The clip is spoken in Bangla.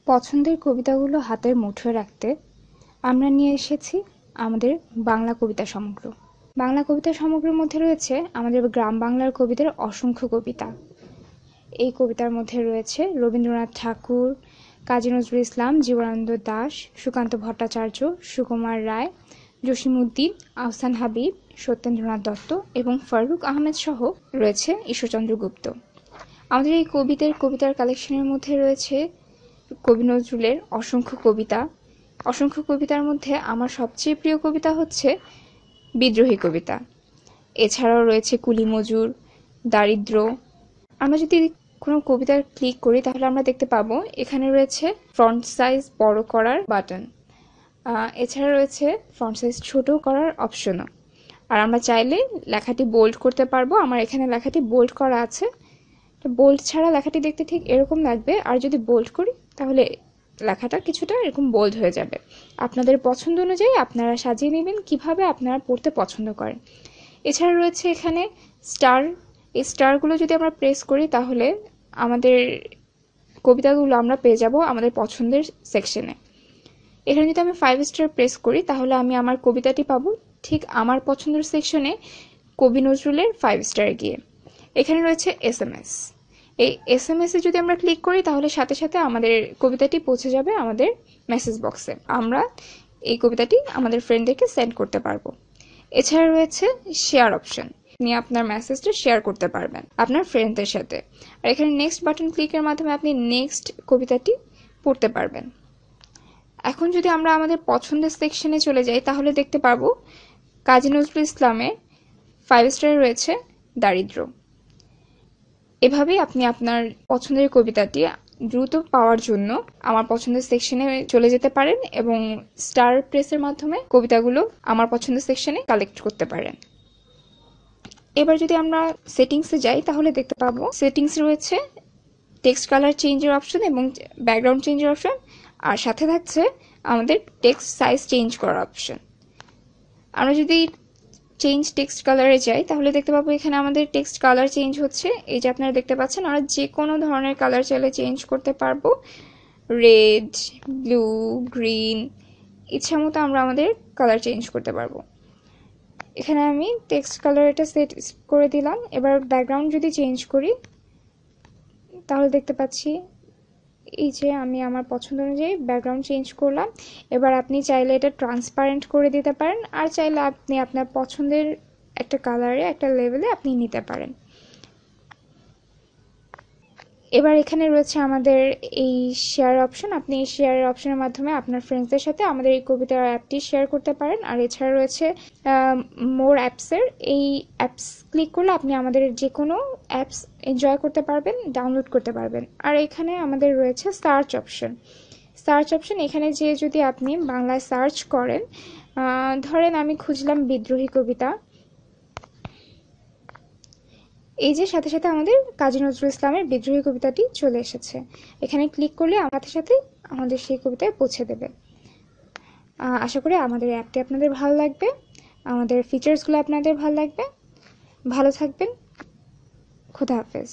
পছন্দের কবিতাগুলো হাতের মুঠোয় রাখতে আমরা নিয়ে এসেছি আমাদের বাংলা কবিতা সমগ্র। বাংলা কবিতা সমগ্রের মধ্যে রয়েছে আমাদের গ্রাম বাংলার কবিদের অসংখ্য কবিতা। এই কবিতার মধ্যে রয়েছে রবীন্দ্রনাথ ঠাকুর, কাজী নজরুল ইসলাম, জীবনানন্দ দাশ, সুকান্ত ভট্টাচার্য, সুকুমার রায়, জসিমউদ্দিন, আহসান হাবীব, সত্যেন্দ্রনাথ দত্ত এবং ফারুক আহমেদ সহ রয়েছে ঈশ্বরচন্দ্র গুপ্ত। আমাদের এই কবিতার কালেকশনের মধ্যে রয়েছে কবি নজরুলের অসংখ্য কবিতার মধ্যে আমার সবচেয়ে প্রিয় কবিতা হচ্ছে বিদ্রোহী কবিতা। এছাড়াও রয়েছে কুলি মজুর, দারিদ্র। আমরা যদি কোনো কবিতার ক্লিক করি তাহলে আমরা দেখতে পাবো এখানে রয়েছে ফন্ট সাইজ বড় করার বাটন, এছাড়া রয়েছে ফন্ট সাইজ ছোট করার অপশনও। আর আমরা চাইলে লেখাটি বোল্ড করতে পারবো। আমার এখানে লেখাটি বোল্ড করা আছে। বোল্ড ছাড়া লেখাটি দেখতে ঠিক এরকম লাগবে, আর যদি বোল্ড করি তাহলে লেখাটা কিছুটা এরকম বোল্ড হয়ে যাবে। আপনাদের পছন্দ অনুযায়ী আপনারা সাজিয়ে নেবেন কিভাবে আপনারা পড়তে পছন্দ করেন। এছাড়া রয়েছে এখানে স্টার। এই স্টারগুলো যদি আমরা প্রেস করি তাহলে আমাদের কবিতাগুলো আমরা পেয়ে যাব আমাদের পছন্দের সেকশনে। এখানে যদি আমি 5 স্টার প্রেস করি তাহলে আমি আমার কবিতাটি পাবো ঠিক আমার পছন্দের সেকশনে কবি নজরুলের 5 স্টার গিয়ে। এখানে রয়েছে SMS। এই SMS এ যদি আমরা ক্লিক করি তাহলে সাথে সাথে আমাদের কবিতাটি পৌঁছে যাবে আমাদের মেসেজ বক্সে। আমরা এই কবিতাটি আমাদের ফ্রেন্ডদেরকে সেন্ড করতে পারবো। এছাড়া রয়েছে শেয়ার অপশন, আপনি আপনার মেসেজটা শেয়ার করতে পারবেন আপনার ফ্রেন্ডদের সাথে। আর এখানে নেক্সট বাটন ক্লিকের মাধ্যমে আপনি নেক্সট কবিতাটি পড়তে পারবেন। এখন যদি আমরা আমাদের পছন্দের সেকশনে চলে যাই তাহলে দেখতে পারবো কাজী নজরুল ইসলামের 5 স্টারে রয়েছে দারিদ্র। এভাবেই আপনি আপনার পছন্দের কবিতাটি দ্রুত পাওয়ার জন্য আমার পছন্দের সেকশনে চলে যেতে পারেন এবং স্টার প্রেসের মাধ্যমে কবিতাগুলো আমার পছন্দের সেকশনে কালেক্ট করতে পারেন। এবার যদি আমরা সেটিংসে যাই তাহলে দেখতে পাবো সেটিংসে রয়েছে টেক্সট কালার চেঞ্জের অপশন এবং ব্যাকগ্রাউন্ড চেঞ্জের অপশন, আর সাথে থাকছে আমাদের টেক্সট সাইজ চেঞ্জ করার অপশন। আমরা যদি চেঞ্জ টেক্সট কালারে যাই তাহলে দেখতে পাবো এখানে আমাদের টেক্সট কালার চেঞ্জ হচ্ছে। এই যে আপনারা দেখতে পাচ্ছেন, আমরা যে কোনো ধরনের কালার চাইলে চেঞ্জ করতে পারবো। রেড, ব্লু, গ্রিন, ইচ্ছা মতো আমরা আমাদের কালার চেঞ্জ করতে পারবো। এখানে আমি টেক্সট কালার এটা সেট করে দিলাম। এবার ব্যাকগ্রাউন্ড যদি চেঞ্জ করি তাহলে দেখতে পাচ্ছি এই যে আমি আমার পছন্দ অনুযায়ী ব্যাকগ্রাউন্ড চেঞ্জ করলাম। এবার আপনি চাইলে এটা ট্রান্সপারেন্ট করে দিতে পারেন, আর চাইলে আপনি আপনার পছন্দের একটা কালারে একটা লেভেলে আপনি নিতে পারেন। এবার এখানে রয়েছে আমাদের এই শেয়ার অপশন। আপনি এই শেয়ার অপশনের মাধ্যমে আপনার ফ্রেন্ডসদের সাথে আমাদের এই কবিতার অ্যাপটি শেয়ার করতে পারেন। আর এছাড়া রয়েছে মোর অ্যাপসের, এই অ্যাপস ক্লিক করলে আপনি আমাদের যে কোনো অ্যাপস এনজয় করতে পারবেন, ডাউনলোড করতে পারবেন। আর এখানে আমাদের রয়েছে সার্চ অপশন। এখানে যে যদি আপনি বাংলায় সার্চ করেন, ধরেন আমি খুঁজলাম বিদ্রোহী কবিতা, এই যে সাথে সাথে আমাদের কাজী নজরুল ইসলামের বিদ্রোহী কবিতাটি চলে এসেছে। এখানে ক্লিক করলে সাথে সাথে আমাদের সেই কবিতায় পৌঁছে দেবে। আশা করি আমাদের অ্যাপটি আপনাদের ভালো লাগবে, আমাদের ফিচার্সগুলো আপনাদের ভালো লাগবে। ভালো থাকবেন। খোদা হাফেজ।